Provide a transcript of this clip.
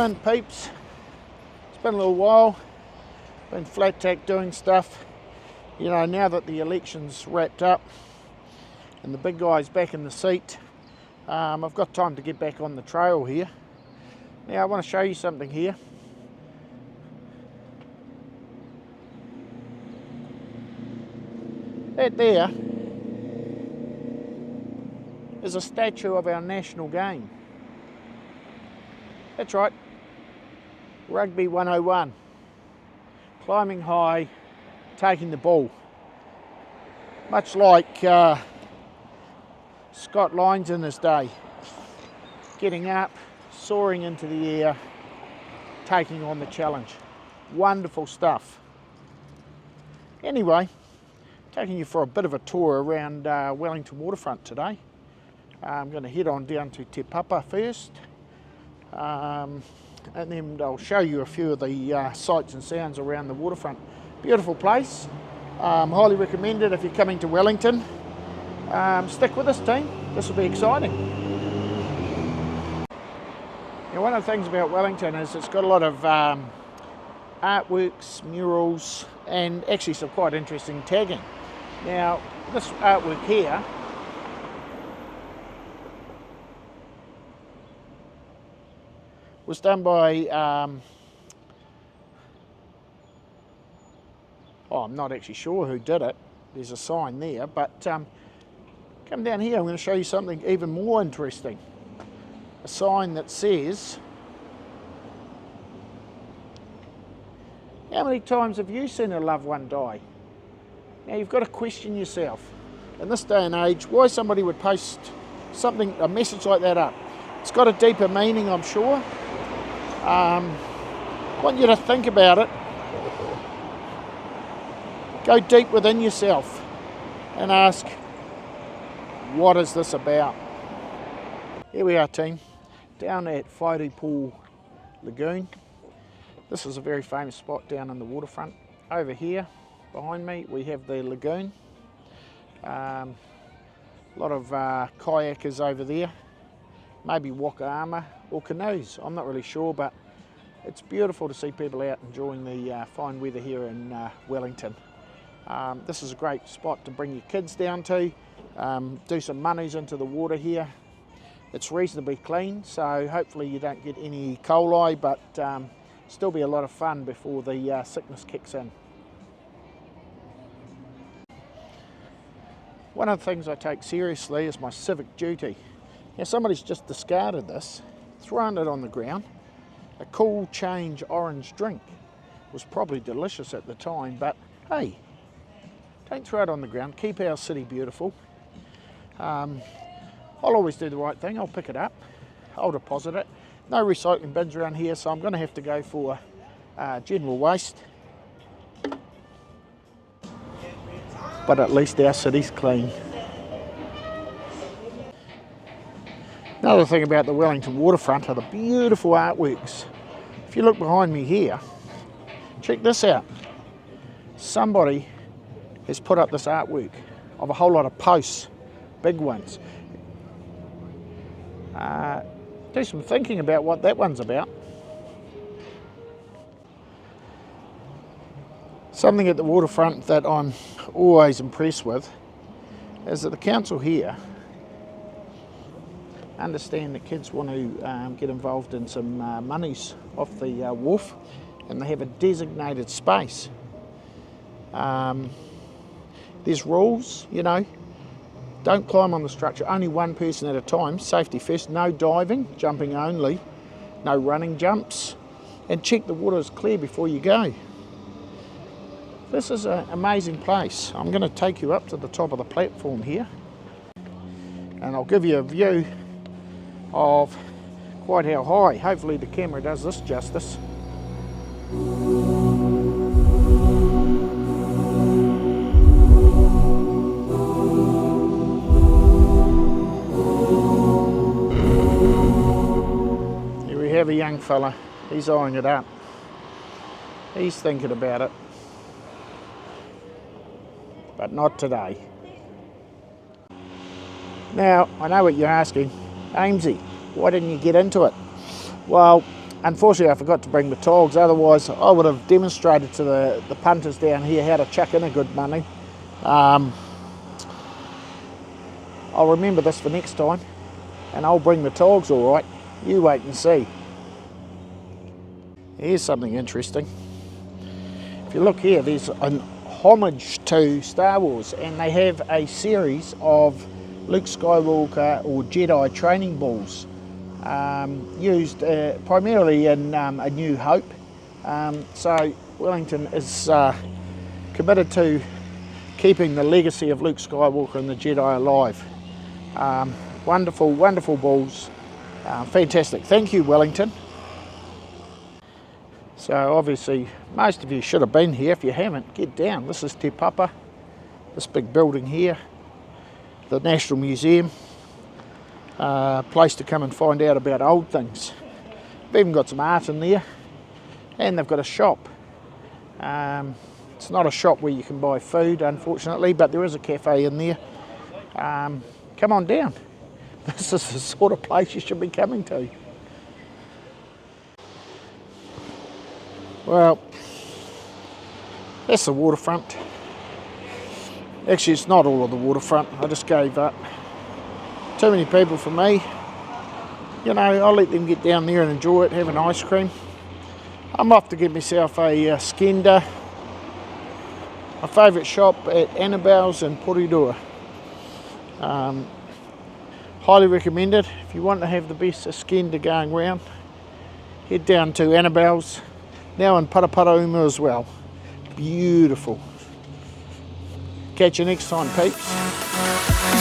in, peeps. It's been a little while. Been flat tack doing stuff. You know, now that the election's wrapped up and the big guy's back in the seat, I've got time to get back on the trail here. Now I want to show you something here. That there is a statue of our national game. That's right, Rugby 101. Climbing high, taking the ball. Much like Scott Lyons in his day. Getting up, soaring into the air, taking on the challenge. Wonderful stuff. Anyway, taking you for a bit of a tour around Wellington Waterfront today. I'm going to head on down to Te Papa first. And then I'll show you a few of the sights and sounds around the waterfront. Beautiful place. Highly recommend it if you're coming to Wellington. Stick with us, team. This will be exciting. Now, one of the things about Wellington is it's got a lot of artworks, murals, and actually some quite interesting tagging. Now, this artwork here was done by, I'm not actually sure who did it. There's a sign there, but come down here, I'm going to show you something even more interesting. A sign that says, how many times have you seen a loved one die? Now you've got to question yourself. In this day and age, why somebody would post something, a message like that up. It's got a deeper meaning, I'm sure. I want you to think about it. Go deep within yourself and ask, what is this about? Here we are, team, down at Whairupo Lagoon. This is a very famous spot down in the waterfront. Over here, behind me, we have the lagoon. A lot of kayakers over there. Maybe waka-ama or canoes, I'm not really sure, but it's beautiful to see people out enjoying the fine weather here in Wellington. This is a great spot to bring your kids down to, do some manis into the water here. It's reasonably clean, so hopefully you don't get any coli, but still be a lot of fun before the sickness kicks in. One of the things I take seriously is my civic duty. Now somebody's just discarded this, thrown it on the ground. A cool change orange drink. Was probably delicious at the time, but hey, don't throw it on the ground. Keep our city beautiful. I'll always do the right thing. I'll pick it up, I'll deposit it. No recycling bins around here, so I'm going to have to go for general waste. But at least our city's clean. Another thing about the Wellington Waterfront are the beautiful artworks. If you look behind me here, check this out. Somebody has put up this artwork of a whole lot of posts, big ones. Do some thinking about what that one's about. Something at the waterfront that I'm always impressed with is that the council here understand that kids want to get involved in some monies off the wharf, and they have a designated space. There's rules, you know, don't climb on the structure, only one person at a time, safety first, no diving, jumping only, no running jumps, and check the water is clear before you go. This is an amazing place. I'm going to take you up to the top of the platform here, and I'll give you a view of quite how high. Hopefully the camera does this justice. Here we have a young fella. He's eyeing it up. He's thinking about it. But not today. Now, I know what you're asking. Aimsy, why didn't you get into it? Well, Unfortunately, I forgot to bring the togs, otherwise I would have demonstrated to the punters down here how to chuck in a good money. I'll remember this for next time, and I'll bring the togs, all right. You wait and see. Here's something interesting. If you look here, there's an homage to Star Wars, and they have a series of Luke Skywalker or Jedi training balls used primarily in A New Hope. So Wellington is committed to keeping the legacy of Luke Skywalker and the Jedi alive. Wonderful, wonderful balls. Fantastic. Thank you, Wellington. So obviously most of you should have been here. If you haven't, get down. This is Te Papa, this big building here, the National Museum, place to come and find out about old things. They've even got some art in there, and they've got a shop. It's not a shop where you can buy food, unfortunately, but there is a cafe in there. Come on down. This is the sort of place you should be coming to. Well, that's the waterfront. Actually, it's not all of the waterfront. I just gave up. Too many people for me. You know, I'll let them get down there and enjoy it, have an ice cream. I'm off to get myself a skender. My favourite shop at Annabelle's in Porirua. Highly recommended. If you want to have the best skender going round, head down to Annabelle's. Now in Paraparaumu as well. Beautiful. Catch you next time, peeps.